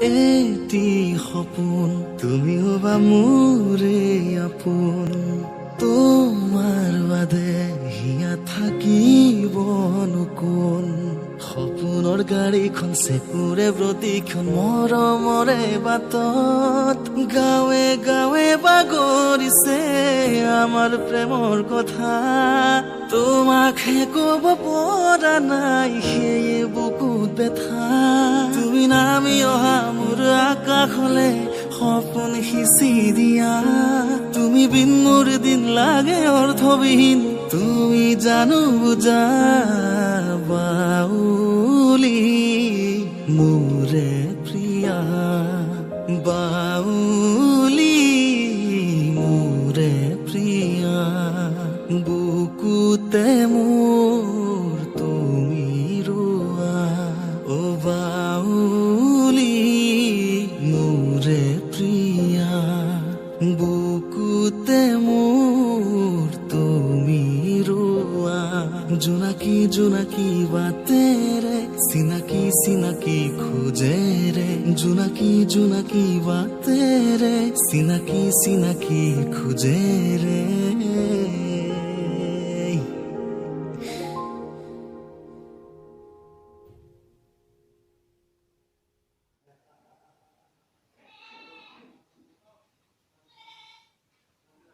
এটি সপোন তুমি হবা মোৰে আপোন তোমাৰ বাদে হিয়া থাকিব কোন সপোনৰ গাড়ীখন চেকুৰে প্ৰতিখন মৰমৰে বাটত গাঁৱে গাঁৱে বাগৰিছে আমাৰ প্ৰেমৰ কথা তোমাকহে ক'ব পৰা নাই সেয়ে বুকুত বেথা তুমি নামি অহা মোৰ আকাশলে সপোন সিঁচি দিয়া তুমি বিন মোৰ দিন লাগে অৰ্থবিহীন তুমি জানো বুজা বাউলি মোৰে প্ৰিয়া বাউলি মোৰে প্ৰিয়া বুকুতে মোৰ তুমি ৰোৱা অ বাউলি মোৰে প্ৰিয়া বুকুতে মোৰ তুমি ৰোৱা জোনাকী জোনাকী বাটেৰে চিনাকি চিনাকি খোজেৰে জোনাকী জোনাকী বাটেৰে চিনাকি চিনাকি খোজেৰে